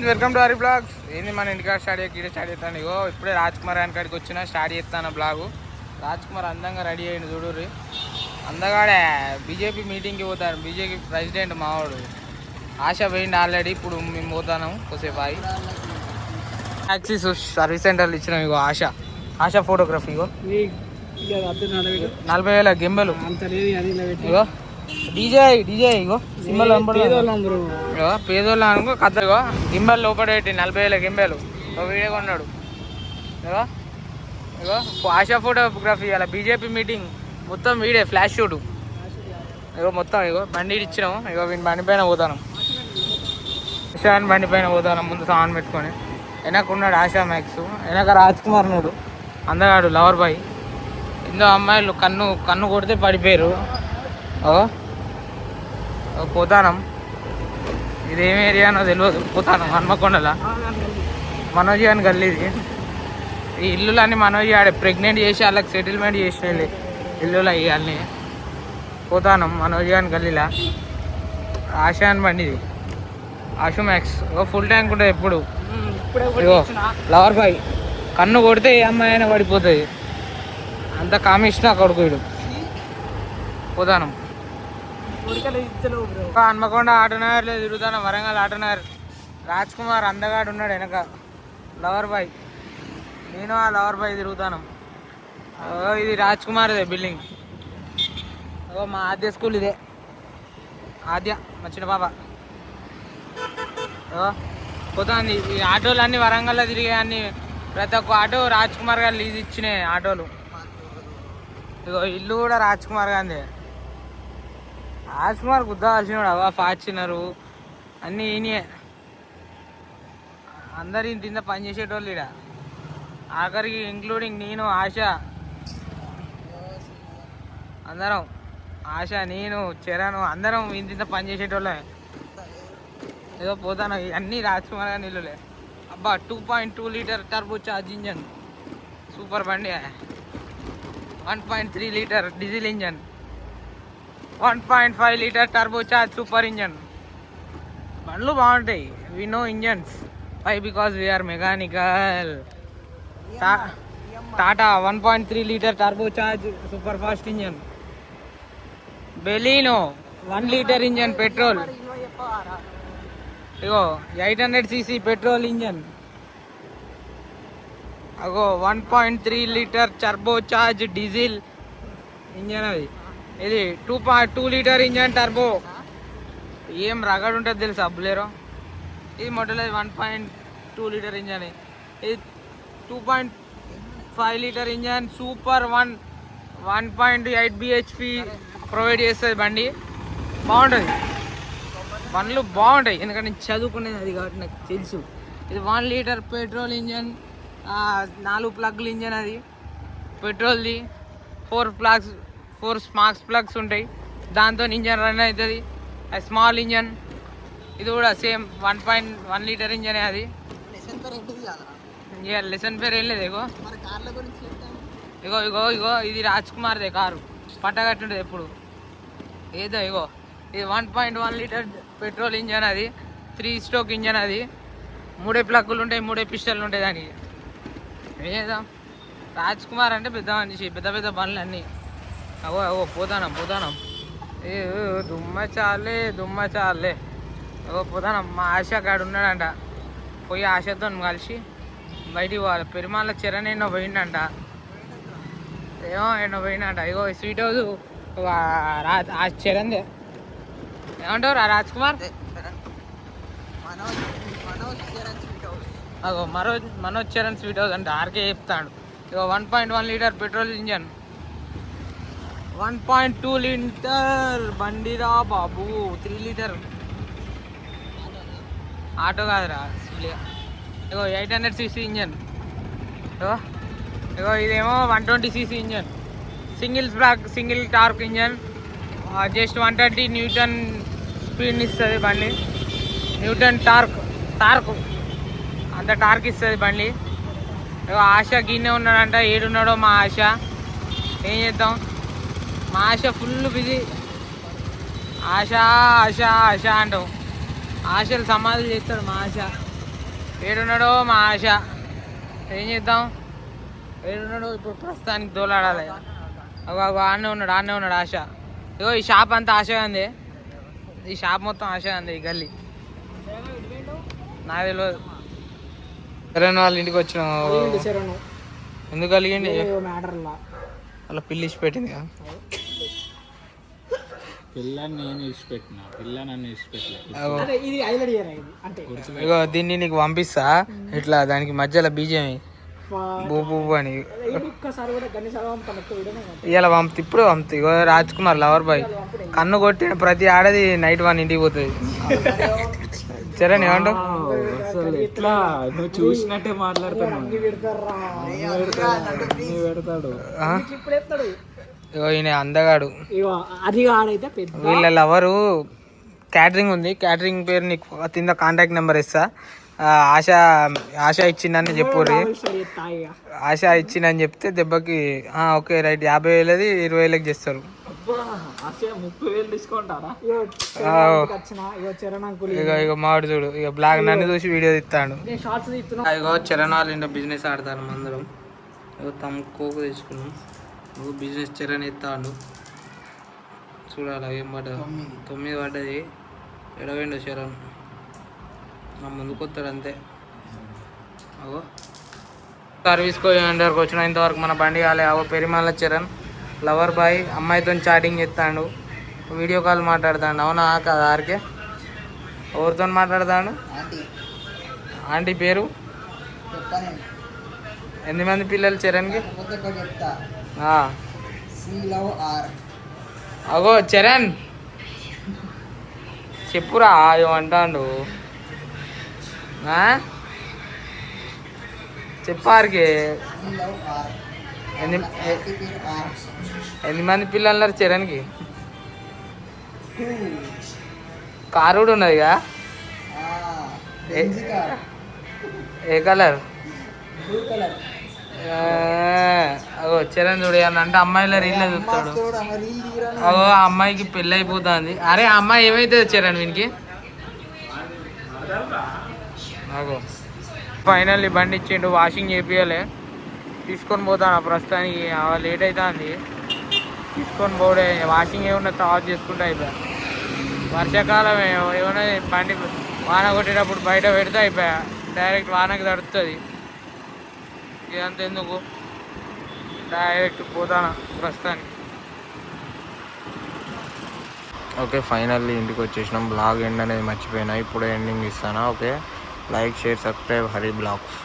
Welcome to Hari blogs. ఏంది మన ఇంటికాడ స్టార్ట్ చేస్తాను. ఇగో ఇప్పుడే రాజ్ కుమార్ గారి కాడికి వచ్చిన స్టార్ట్ చేస్తాను బ్లాగు. రాజ్ కుమార్ అందంగా రెడీ అయ్యింది చూడుర్రి. అందగాడే బీజేపీ మీటింగ్కి పోతాను. బీజేపీ ప్రెసిడెంట్ మావాడు ఆశ పోయింది ఆల్రెడీ. ఇప్పుడు మేము పోతాను కొద్దిసేపు ఆగి. యాక్సిస్ సర్వీస్ సెంటర్లు ఇచ్చినాం. ఇగో ఆశ ఫోటోగ్రఫీ. ఇగో 40,000 గింబెలు. ఇగో డీజే ఇగో సింబల్ ఇగో పేదోళ్ళు అనుకో కథ. ఇగో గింబెల్ లోపల పెట్టి 40,000 గింబెలు వీడియో కొన్నాడు. ఇగో ఇగో ఆశా ఫోటోగ్రఫీ అలా బీజేపీ మీటింగ్ మొత్తం వీడే ఫ్లాష్ షూట్. ఇగో మొత్తం ఇగో బండి ఇచ్చినాము. ఇగో వీని బండి పైన పోతాను. ఆశా బండి పైన పోతాను ముందు సామాన్ పెట్టుకొని. వెనక ఉన్నాడు ఆశా మ్యాక్స్. వెనక రాజ్ కుమార్ ఉన్నాడు అందగాడు లవర్ బాయ్. ఇందో అమ్మాయిలు కన్ను కొడితే పడిపోయారు. పోతానం. ఇదేం ఏరియానో తెలియదు. పోతాను హన్మకొండలా మనోజ్ అని గల్లీది. ఈ ఇల్లులన్నీ మనోజ్ ఆడే ప్రెగ్నెంట్ చేసి వాళ్ళకి సెటిల్మెంట్ చేసిన ఇల్లులు అయ్యాలని. పోతాను మనోజ్ అని గల్లీలా. ఆశా అని బండిది ఆశు మ్యాక్స్. ఫుల్ ట్యాంక్ ఉంటుంది ఎప్పుడు. ఇగో లవర్ బాయ్ కన్ను కొడితే ఏ అమ్మాయి అయినా పడిపోతుంది. అంత కామిష్నా కొడుకుడు. పోతాను హన్మకొండ ఆటోనగర్లో తిరుగుతాను. వరంగల్ ఆటోనగర్. రాజ్ కుమార్ అందగాడు ఉన్నాడు వెనక లవర్ బాయ్. నేను ఆ లవర్ బాయ్ తిరుగుతాను. ఇది రాజ్ కుమార్ ఇదే బిల్డింగ్. మా ఆద్య స్కూల్ ఇదే. ఆద్య మా చిన్న పాప. పోతాంది. ఈ ఆటోలు అన్నీ వరంగల్లో తిరిగాయి. అన్ని ప్రతి ఒక్క ఆటో రాజ్ కుమార్ గారు లీజ్ ఇచ్చినాయి ఆటోలు. ఇగో ఇల్లు కూడా రాజ్ కుమార్ గాంధీ. రాజ్ కుమార్ గుద్దాల్సినాడు. ఫార్చునరు అన్నీ ఈయనే. అందరు ఇంత పని చేసేటోళ్ళు ఇక్కడ. ఆఖరికి ఇంక్లూడింగ్ నేను ఆశ. అందరం ఆశ నేను చరణ్ అందరం ఇంత పని చేసేటోళ్ళే. ఏదో పోతాను. అన్నీ రాజ్ కుమార్ గారి ఇల్లులే. అబ్బా 2.2 litre turbo charge engine super బండి. 1.3 litre diesel engine. 1.5 litre turbo charge super engine. బండ్లు బాగుంటాయి. We know engines. Why? Because we are mechanical. Tata 1.3 litre turbo charge super fast engine. బెలీనో 1 లీటర్ ఇంజన్ పెట్రోల్. ఇగో 800cc పెట్రోల్ ఇంజన్. అగో 1.3 litre turbo charge diesel engine. అది ఇది 2.2 litre engine turbo. ఏం రగడ్ ఉంటుంది తెలుసా బులెరో. ఇది మోడల్ 1.2 లీటర్ ఇంజన్. ఇది 2.5 litre engine super 1.8 bhp provide చేస్తుంది బండి. బాగుంటుంది. బండ్లు బాగుంటాయి ఎందుకంటే నేను చదువుకునేది అది కాబట్టి నాకు తెలుసు. ఇది 1 లీటర్ పెట్రోల్ ఇంజన్. 4 ప్లగ్ల ఇంజన్. అది పెట్రోల్ది. 4 స్మార్క్స్ ప్లగ్స్ ఉంటాయి. దాంతో ఇంజన్ రన్ అవుతుంది. అది స్మాల్ ఇంజన్. ఇది కూడా సేమ్ 1.1 లీటర్ ఇంజనే. అది లెసన్ పేరు ఏం లేదు. ఇగో ఇది రాజ్ కుమార్దే కారు. పట్టగట్టుంటుంది ఎప్పుడు. ఏదో ఇగో ఇది 1.1 లీటర్ పెట్రోల్ ఇంజన్. అది 3 స్ట్రోక్ ఇంజన్. అది 3 ప్లగ్గులు ఉంటాయి. 3 పిస్టన్లు ఉంటాయి దానికి. ఏదో రాజ్ కుమార్ అంటే పెద్ద మనిషి. పెద్ద బండ్లు అన్నీ. పోతాం. ఏ దుమ్మ చాలే. పోతాం. మా ఆశ కాడు ఉన్నాడంట. పోయి ఆశతో కలిసి బయటికి పోవాలి. పెరుమాళ్ళ చరణ్ ఎన్నో పోయిండంట. ఎన్నో పోయిందంట. ఇగో స్వీట్ హౌస్ చరణ్దే. ఏమంటారు రాజ్ కుమార్? అగో మనోజ్ చరణ్ స్వీట్ హౌస్ అంటే ఆర్కే చెప్తాడు. ఇగో 1.1 లీటర్ పెట్రోల్ ఇంజన్. 1.2 లీటర్ బండిరా బాబు. 3 లీటర్ ఆటో కాదురా. ఇగో 800cc ఇంజన్. ఇగో ఇదేమో 120cc engine. Single torque engine. Just 130 newton స్పీడ్ని ఇస్తుంది బండి. న్యూటన్ టార్క్ అంత టార్క్ ఇస్తుంది బండి. ఆశ గిన్నె ఉన్నాడంట. ఏడున్నాడో మా ఆశ. ఏం చేద్దాం. మా ఆశ ఫుల్ బిజీ. ఆశ అంటావు. ఆశలు సమాధులు చేస్తాడు మా ఆశ. ఏడున్నాడో మా ఆశ. ఏం చేద్దాం, ఏడున్నాడో ఇప్పుడు ప్రస్తుతానికి దోలాడాలి. అగో ఆడనే ఉన్నాడు ఆశ. ఇగో ఈ షాప్ అంతా ఆశగాంది, ఈ షాప్ మొత్తం ఆశగాంది, ఈ గల్లీ నాకు తెలియదు. చరణ్ వాళ్ళ ఇంటికి వచ్చినాం. ఎందుకు కలిగింది? అలా పిల్లి ఇచ్చి పెట్టింది కదా. ఇగో దీన్ని నీకు పంపిస్తా, ఇట్లా దానికి మధ్యలో బీజం బూ అని ఇలా పంపుతా, ఇప్పుడు పంపుతా. ఇగో రాజ్ కుమార్ లవర్ బాయ్ కన్ను కొట్టిన ప్రతి ఆడది నైట్ 1 ఇంటికి పోతుంది. చరణ్ ఏమంటావు? నువ్వు చూసినట్టే మాట్లాడుతున్నాడు. ఈయన అందగాడు. వీళ్ళ లవరు క్యాటరింగ్ ఉంది, క్యాటరింగ్ పేరు నీకు కింద కాంటాక్ట్ నెంబర్ ఇస్తా. ఆశ ఇచ్చిందని చెప్పుర్రి. ఆశ ఇచ్చిందని చెప్తే దెబ్బకి ఓకే రైట్ 50,000 20,000 చేస్తారు. ఇక మామిడి చూడు, ఇక బ్లాగ్ నన్ను చూసి వీడియో తీస్తాడు. ఇగో చరణ్ వాళ్ళు ఇంట్లో బిజినెస్ ఆడతాను అందరం. ఇగో కోకు తెచ్చుకున్నాం. బిజినెస్ చరణ్ ఎత్తాడు చూడాలి. ఏం పడ్డా 9 పడ్డది. ఎడవేండు చరణ్ నా ముందుకు వస్తాడు అంతే. అగో సర్వీస్కి అండర్కి వచ్చిన ఇంతవరకు మన బండి కాలే. అవో పెరిమాల చరణ్ లవర్ బాయ్ అమ్మాయితో చాటింగ్ చేస్తాడు, వీడియో కాల్ మాట్లాడతాడు. అవునా కదా? ఆర్కే ఎవరితో మాట్లాడతాడు? ఆంటీ పేరు? ఎంతమంది పిల్లలు చరణ్కి? అగో చరణ్ చెప్పురా ఏమంటాడు, చెప్పారికి. ఎంతమంది పిల్లలు అన్నారు చరణ్కి? కారు కూడా ఉన్నదిగా. ఏ కలర్? అగో చరణ్ చూడు అంటే అమ్మాయిల రీల్లో చూస్తాడు. అగో ఆ అమ్మాయికి పెళ్ళి అయిపోతుంది. అరే ఆ అమ్మాయి ఏమైతుంది చరణ్ వీనికి? అగో ఫైనల్లీ బండి ఇచ్చిండు, వాషింగ్ చేపియాలి. తీసుకొని పోతాను ప్రస్తుతానికి, లేట్ అవుతుంది. తీసుకొని పోడే వాషింగ్ ఏమన్నా తర్వాత చేసుకుంటే అయిపోయా. వర్షాకాలం ఏమన్నా బండి వాన కొట్టేటప్పుడు బయట పెడితే అయిపోయా, డైరెక్ట్ వానకి తడుతుంది. ఇదంతా ఎందుకు, డైరెక్ట్ పోతాను ప్రస్తుతానికి. ఓకే ఫైనల్లీ ఇంటికి వచ్చేసినాం. బ్లాగ్ ఎండ్ అనేది మర్చిపోయినా, ఇప్పుడు ఎండింగ్ ఇస్తాను. Okay like share subscribe Hari blogs.